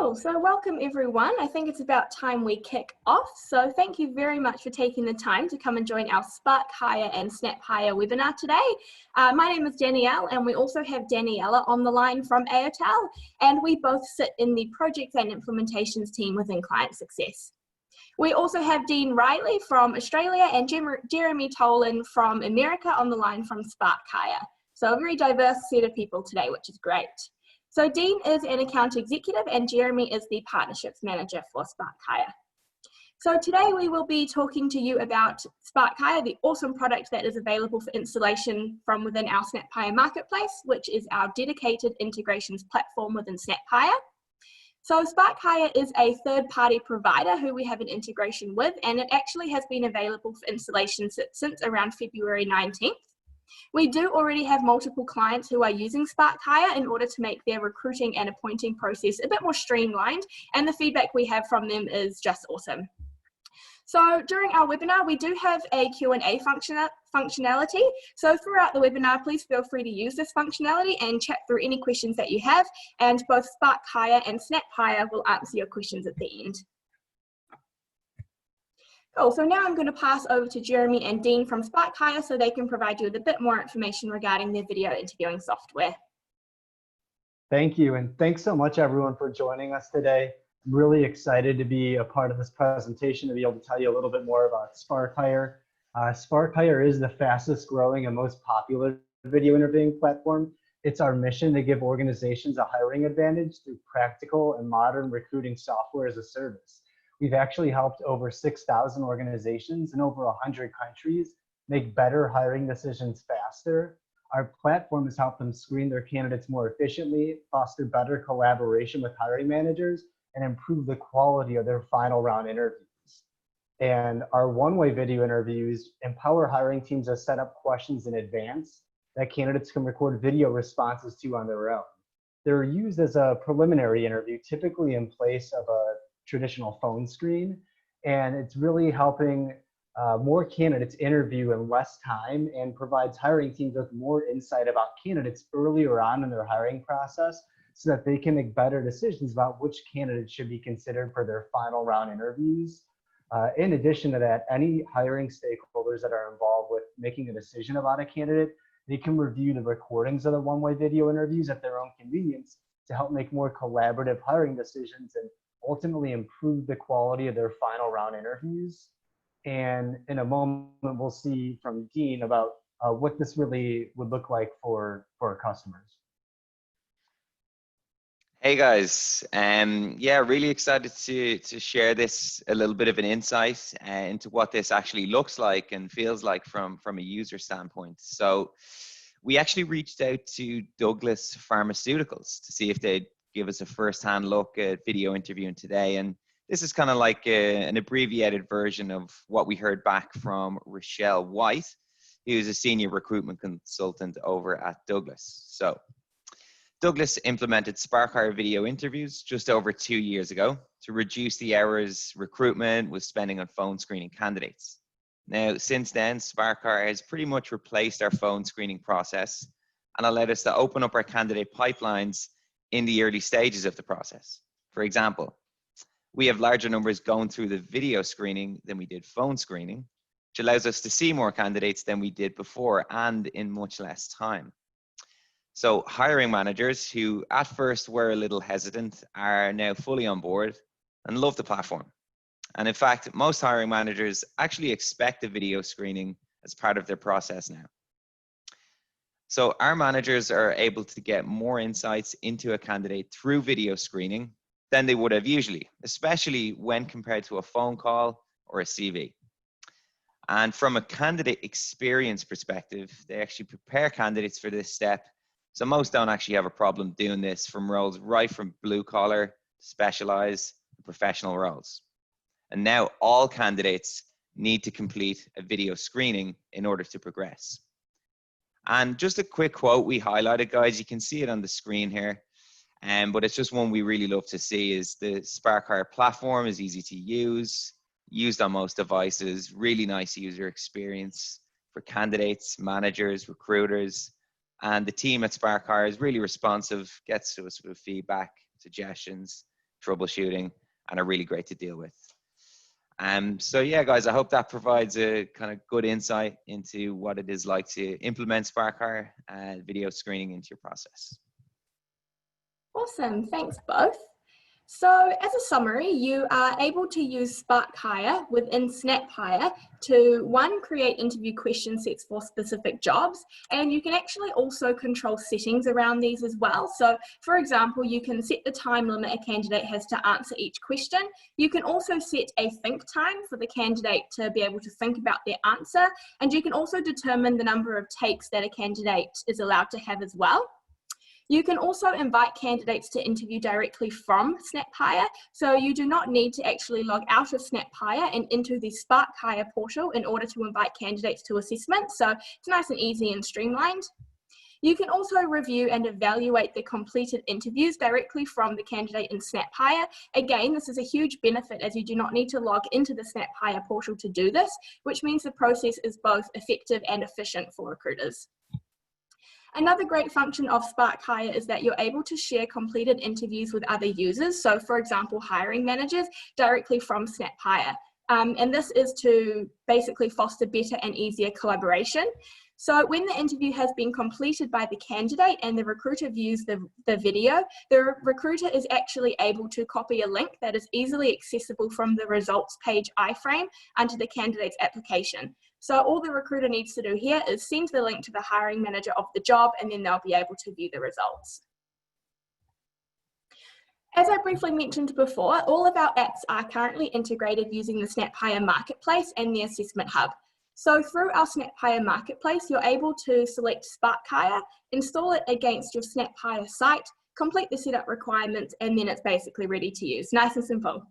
Cool, so welcome everyone. I think it's about time we kick off. So thank you very much for taking the time to come and join our SnapHire and SnapHire webinar today. My name is Danielle and we also have Daniela on the line from AOTAL, and we both sit in the projects and implementations team within client success. We also have Dean Riley from Australia and Jeremy Tolan from America on the line from SnapHire. So a very diverse set of people today, which is great. So Dean is an account executive and Jeremy is the partnerships manager for SnapHire. So today we will be talking to you about SnapHire, the awesome product that is available for installation from within our SnapHire marketplace, which is our dedicated integrations platform within SnapHire. So SnapHire is a third-party provider who we have an integration with, and it actually has been available for installation since around February 19th. We do already have multiple clients who are using SnapHire in order to make their recruiting and appointing process a bit more streamlined, and the feedback we have from them is just awesome. So during our webinar, we do have a Q&A functionality. So throughout the webinar, please feel free to use this functionality and chat through any questions that you have, and both SnapHire and SnapHire will answer your questions at the end. Cool, so now I'm going to pass over to Jeremy and Dean from SnapHire so they can provide you with a bit more information regarding their video interviewing software. Thank you, and thanks so much everyone for joining us today. I'm really excited to be a part of this presentation to be able to tell you a little bit more about SnapHire. SnapHire is the fastest growing and most popular video interviewing platform. It's our mission to give organizations a hiring advantage through practical and modern recruiting software as a service. We've actually helped over 6,000 organizations in over 100 countries make better hiring decisions faster. Our platform has helped them screen their candidates more efficiently, foster better collaboration with hiring managers, and improve the quality of their final round interviews. And our one-way video interviews empower hiring teams to set up questions in advance that candidates can record video responses to on their own. They're used as a preliminary interview, typically in place of a traditional phone screen, and it's really helping more candidates interview in less time and provides hiring teams with more insight about candidates earlier on in their hiring process so that they can make better decisions about which candidates should be considered for their final round interviews. In addition to that, any hiring stakeholders that are involved with making a decision about a candidate, they can review the recordings of the one-way video interviews at their own convenience to help make more collaborative hiring decisions and ultimately improve the quality of their final round interviews. And in a moment, we'll see from Dean about what this really would look like for our customers. Hey guys, yeah, really excited to share this, a little bit of an insight into what this actually looks like and feels like from a user standpoint. So we actually reached out to Douglas Pharmaceuticals to see if they'd give us a first-hand look at video interviewing today. And this is kind of like an abbreviated version of what we heard back from Rochelle White, who's a senior recruitment consultant over at Douglas. So Douglas implemented SnapHire video interviews just over 2 years ago to reduce the hours recruitment was spending on phone screening candidates. Now, since then, SnapHire has pretty much replaced our phone screening process and allowed us to open up our candidate pipelines in the early stages of the process. For example, we have larger numbers going through the video screening than we did phone screening, which allows us to see more candidates than we did before and in much less time. So hiring managers who at first were a little hesitant are now fully on board and love the platform. And in fact, most hiring managers actually expect a video screening as part of their process now. So our managers are able to get more insights into a candidate through video screening than they would have usually, especially when compared to a phone call or a CV. And from a candidate experience perspective, they actually prepare candidates for this step. So most don't actually have a problem doing this from roles right from blue collar, specialized, professional roles. And now all candidates need to complete a video screening in order to progress. And just a quick quote we highlighted, guys, you can see it on the screen here, but it's just one we really love to see is the SnapHire platform is easy to use, used on most devices, really nice user experience for candidates, managers, recruiters, and the team at SnapHire is really responsive, gets to us with feedback, suggestions, troubleshooting, and are really great to deal with. So yeah, guys, I hope that provides a kind of good insight into what it is like to implement SnapHire video screening into your process. Awesome, thanks both. So as a summary, you are able to use SnapHire within SnapHire to, one, create interview question sets for specific jobs, and you can actually also control settings around these as well. So for example, you can set the time limit a candidate has to answer each question. You can also set a think time for the candidate to be able to think about their answer, and you can also determine the number of takes that a candidate is allowed to have as well. You can also invite candidates to interview directly from SnapHire, so you do not need to actually log out of SnapHire and into the SnapHire portal in order to invite candidates to assessment, so it's nice and easy and streamlined. You can also review and evaluate the completed interviews directly from the candidate in SnapHire. Again, this is a huge benefit as you do not need to log into the SnapHire portal to do this, which means the process is both effective and efficient for recruiters. Another great function of SnapHire is that you're able to share completed interviews with other users. So for example, hiring managers directly from SnapHire. And this is to basically foster better and easier collaboration. So when the interview has been completed by the candidate and the recruiter views the video, the recruiter is actually able to copy a link that is easily accessible from the results page iframe onto the candidate's application. So all the recruiter needs to do here is send the link to the hiring manager of the job, and then they'll be able to view the results. As I briefly mentioned before, all of our apps are currently integrated using the SnapHire Marketplace and the Assessment Hub. So through our SnapHire Marketplace, you're able to select SnapHire, install it against your SnapHire site, complete the setup requirements, and then it's basically ready to use. Nice and simple.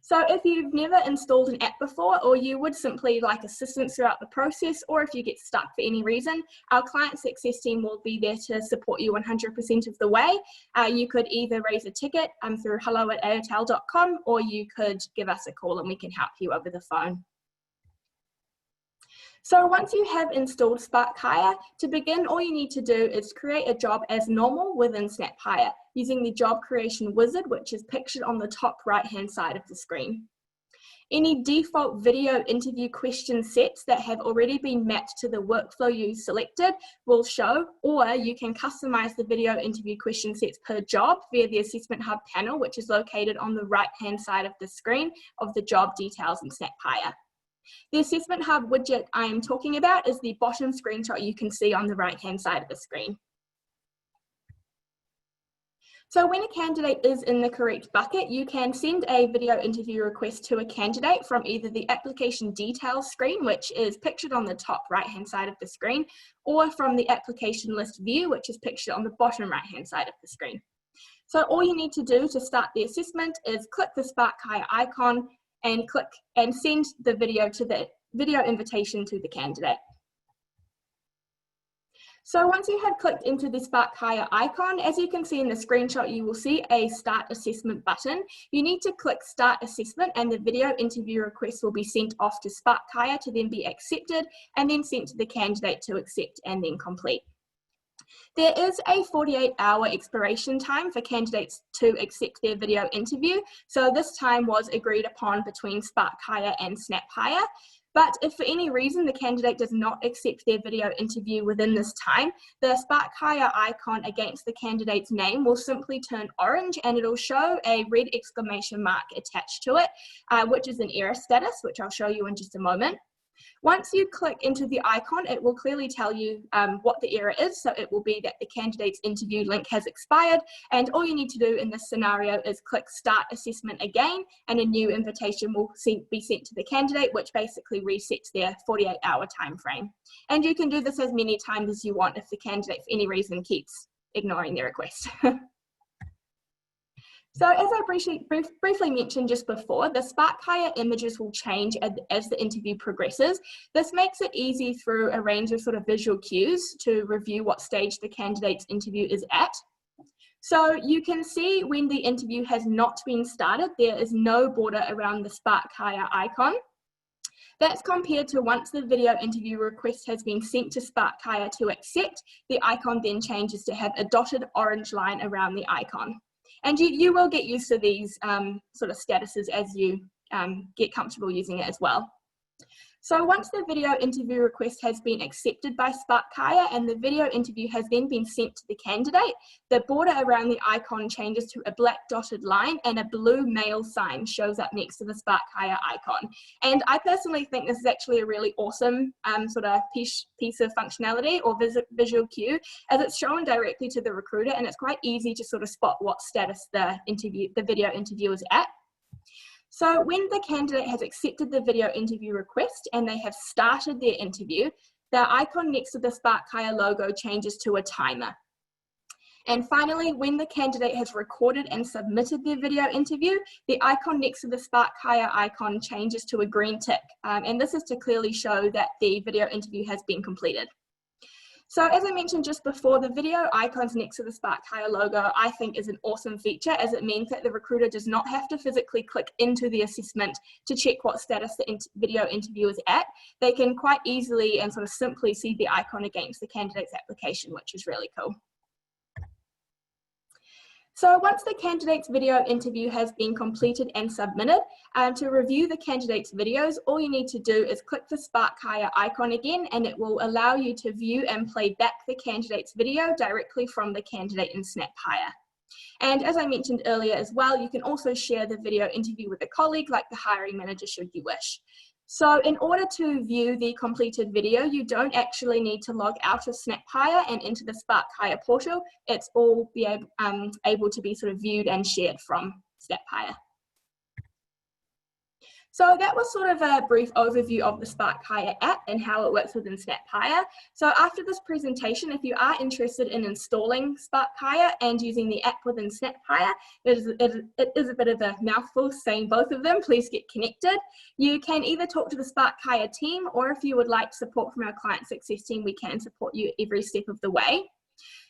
So if you've never installed an app before, or you would simply like assistance throughout the process, or if you get stuck for any reason, our client success team will be there to support you 100% of the way. You could either raise a ticket through hello@airtel.com, or you could give us a call and we can help you over the phone. So once you have installed SnapHire, to begin, all you need to do is create a job as normal within SnapHire using the job creation wizard, which is pictured on the top right-hand side of the screen. Any default video interview question sets that have already been mapped to the workflow you selected will show, or you can customize the video interview question sets per job via the Assessment Hub panel, which is located on the right-hand side of the screen of the job details in SnapHire. The Assessment Hub widget I am talking about is the bottom screenshot you can see on the right-hand side of the screen. So when a candidate is in the correct bucket, you can send a video interview request to a candidate from either the application details screen, which is pictured on the top right-hand side of the screen, or from the application list view, which is pictured on the bottom right-hand side of the screen. So all you need to do to start the assessment is click the SnapHire icon and click and send the video invitation to the candidate. So once you have clicked into the SnapHire icon, as you can see in the screenshot, you will see a Start Assessment button. You need to click Start Assessment and the video interview request will be sent off to SnapHire to then be accepted and then sent to the candidate to accept and then complete. There is a 48-hour expiration time for candidates to accept their video interview. So this time was agreed upon between SnapHire and SnapHire. But if for any reason the candidate does not accept their video interview within this time, the SnapHire icon against the candidate's name will simply turn orange and it'll show a red exclamation mark attached to it, which is an error status, which I'll show you in just a moment. Once you click into the icon, it will clearly tell you what the error is. So it will be that the candidate's interview link has expired, and all you need to do in this scenario is click Start Assessment again, and a new invitation will be sent to the candidate, which basically resets their 48-hour time frame. And you can do this as many times as you want if the candidate for any reason keeps ignoring their request. So as I briefly mentioned just before, the SnapHire images will change as the interview progresses. This makes it easy through a range of sort of visual cues to review what stage the candidate's interview is at. So you can see when the interview has not been started, there is no border around the SnapHire icon. That's compared to once the video interview request has been sent to SnapHire to accept, the icon then changes to have a dotted orange line around the icon. And you will get used to these sort of statuses as you get comfortable using it as well. So once the video interview request has been accepted by SnapHire and the video interview has then been sent to the candidate, the border around the icon changes to a black dotted line and a blue mail sign shows up next to the SnapHire icon. And I personally think this is actually a really awesome sort of piece of functionality or visual cue, as it's shown directly to the recruiter and it's quite easy to sort of spot what status the video interview is at. So when the candidate has accepted the video interview request and they have started their interview, the icon next to the SnapHire logo changes to a timer. And finally, when the candidate has recorded and submitted their video interview, the icon next to the SnapHire icon changes to a green tick. And this is to clearly show that the video interview has been completed. So as I mentioned just before, the video icons next to the SnapHire logo I think is an awesome feature, as it means that the recruiter does not have to physically click into the assessment to check what status the video interview is at. They can quite easily and sort of simply see the icon against the candidate's application, which is really cool. So once the candidate's video interview has been completed and submitted, to review the candidate's videos, all you need to do is click the SnapHire icon again, and it will allow you to view and play back the candidate's video directly from the candidate in SnapHire. And as I mentioned earlier as well, you can also share the video interview with a colleague like the hiring manager should you wish. So in order to view the completed video, you don't actually need to log out of SnapHire and into the SnapHire portal. It's all able to be sort of viewed and shared from SnapHire. So that was sort of a brief overview of the SnapHire app and how it works within SnapHire. So after this presentation, if you are interested in installing SnapHire and using the app within SnapHire, it is a bit of a mouthful saying both of them, please get connected. You can either talk to the SnapHire team, or if you would like support from our client success team, we can support you every step of the way.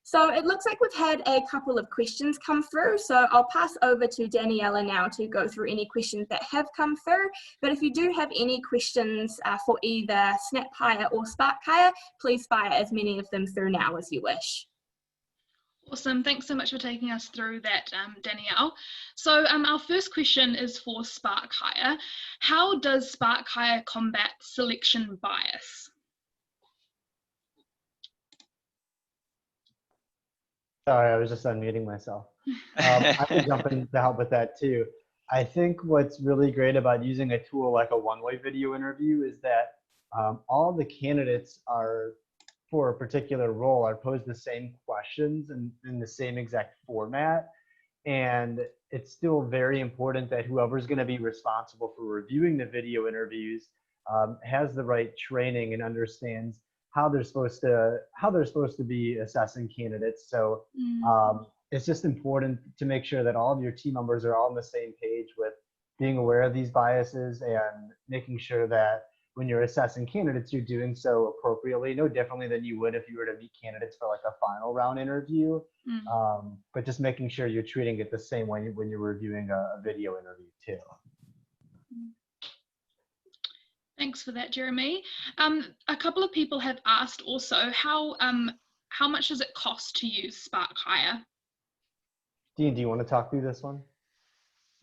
So it looks like we've had a couple of questions come through, so I'll pass over to Daniela now to go through any questions that have come through. But if you do have any questions for either SnapHire or SnapHire, please fire as many of them through now as you wish. Awesome, thanks so much for taking us through that, Danielle. So our first question is for SnapHire. How does SnapHire combat selection bias? Sorry, I was just unmuting myself. I can jump in to help with that too. I think what's really great about using a tool like a one-way video interview is that all the candidates are, for a particular role, are posed the same questions in the same exact format. And it's still very important that whoever's going to be responsible for reviewing the video interviews has the right training and understands how they're supposed to be assessing candidates. So it's just important to make sure that all of your team members are all on the same page with being aware of these biases and making sure that when you're assessing candidates, you're doing so appropriately, no differently than you would if you were to meet candidates for like a final round interview. But just making sure you're treating it the same way when you're reviewing a video interview too. Thanks for that, Jeremy. A couple of people have asked also, how much does it cost to use SnapHire? Dean, do you want to talk through this one?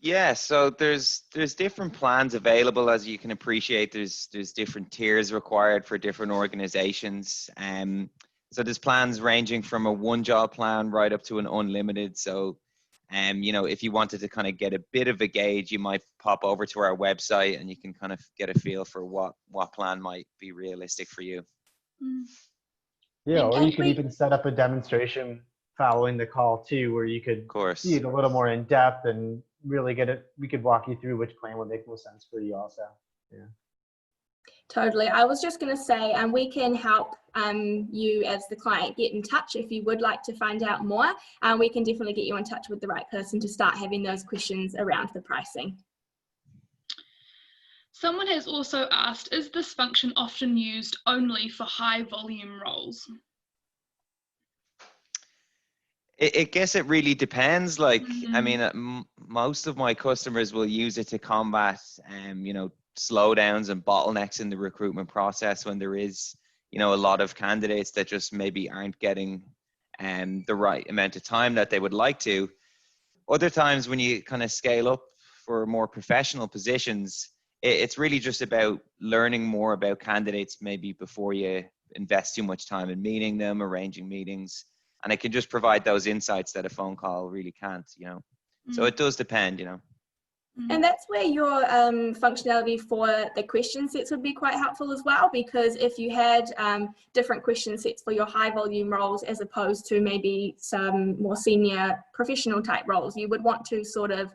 Yeah, so there's different plans available. As you can appreciate, there's different tiers required for different organizations. So there's plans ranging from a one-job plan right up to an unlimited. So you know, if you wanted to kind of get a bit of a gauge, you might pop over to our website and you can kind of get a feel for what plan might be realistic for you. Yeah, or you could even set up a demonstration following the call too, where you could see it a little more in depth and really get it. We could walk you through which plan would make most sense for you also. Yeah. Totally. I was just going to say, we can help you as the client get in touch if you would like to find out more. We can definitely get you in touch with the right person to start having those questions around the pricing. Someone has also asked, is this function often used only for high volume roles? I guess it really depends. Like, I mean, most of my customers will use it to combat, you know, slowdowns and bottlenecks in the recruitment process when there is, you know, a lot of candidates that just maybe aren't getting the right amount of time that they would like to. other times when you kind of scale up for more professional positions, it's really just about learning more about candidates maybe before you invest too much time in meeting them, arranging meetings. And it can just provide those insights that a phone call really can't, you know. So it does depend, you know. And that's where your functionality for the question sets would be quite helpful as well, because if you had different question sets for your high volume roles as opposed to maybe some more senior professional type roles, you would want to sort of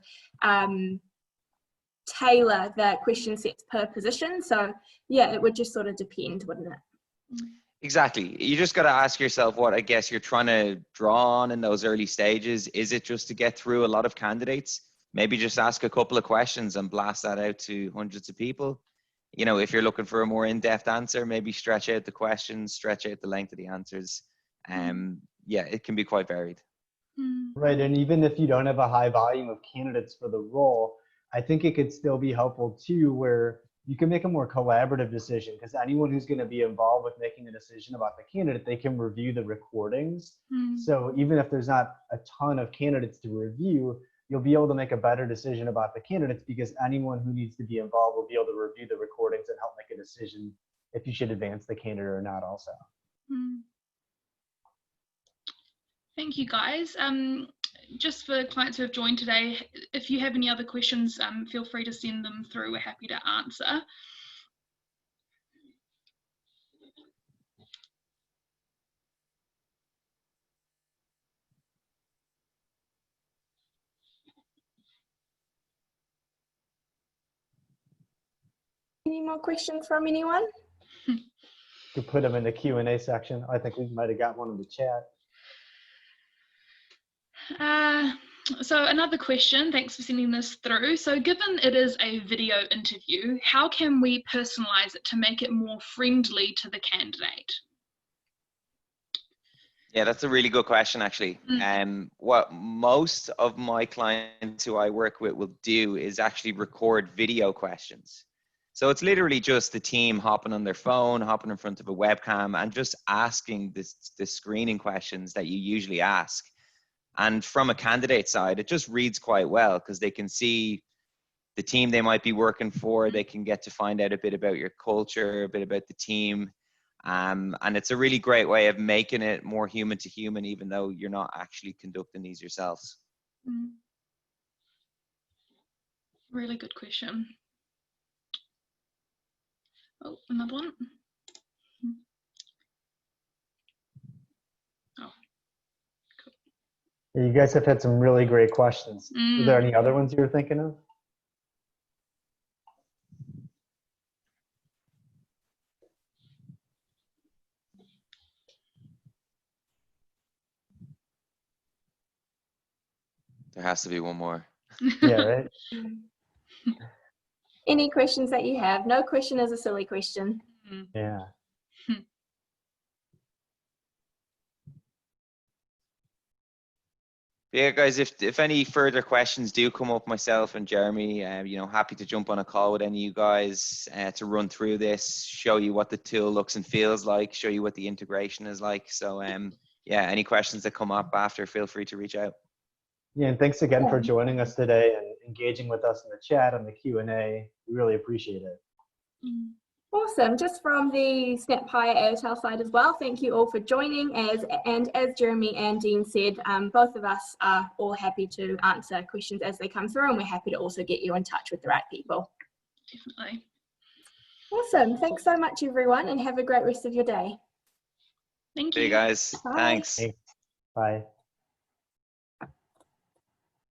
tailor the question sets per position. So yeah, it would just sort of depend, wouldn't it? Exactly. You just got to ask yourself what I guess you're trying to draw on in those early stages. Is it just to get through a lot of candidates? Maybe just ask a couple of questions and blast that out to hundreds of people. You know, if you're looking for a more in-depth answer, maybe stretch out the questions, stretch out the length of the answers. Yeah, it can be quite varied. Right, and even if you don't have a high volume of candidates for the role, I think it could still be helpful too, where you can make a more collaborative decision, because anyone who's going to be involved with making a decision about the candidate, they can review the recordings. So even if there's not a ton of candidates to review, you'll be able to make a better decision about the candidates, because anyone who needs to be involved will be able to review the recordings and help make a decision if you should advance the candidate or not also. Thank you, guys. Just for clients who have joined today, if you have any other questions, feel free to send them through. We're happy to answer. Any more questions from anyone? You could put them in the Q&A section. I think we might have got one in the chat. So another question, thanks for sending this through. So given it is a video interview, how can we personalize it to make it more friendly to the candidate? Yeah, that's a really good question, actually. What most of my clients who I work with will do is actually record video questions. So it's literally just the team hopping on their phone, hopping in front of a webcam, and just asking the screening questions that you usually ask. And from a candidate side, it just reads quite well, because they can see the team they might be working for. They can get to find out a bit about your culture, a bit about the team. And it's a really great way of making it more human to human, even though you're not actually conducting these yourselves. Really good question. Oh, another one. Oh, cool. You guys have had some really great questions. Are there any other ones you were thinking of? There has to be one more. Yeah, right? Any questions that you have? No question is a silly question. Yeah. Yeah, guys, if any further questions do come up, myself and Jeremy, you know, happy to jump on a call with any of you guys to run through this, show you what the tool looks and feels like, show you what the integration is like. So yeah, any questions that come up after, feel free to reach out. Yeah, and thanks again for joining us today and engaging with us in the chat and the Q&A. We really appreciate it. Awesome. Just from the SnapHire Airtel side as well, thank you all for joining. As Jeremy and Dean said, both of us are all happy to answer questions as they come through, and we're happy to also get you in touch with the right people. Definitely. Awesome. Thanks so much, everyone, and have a great rest of your day. Thank See you you. guys. Bye. Thanks. Bye.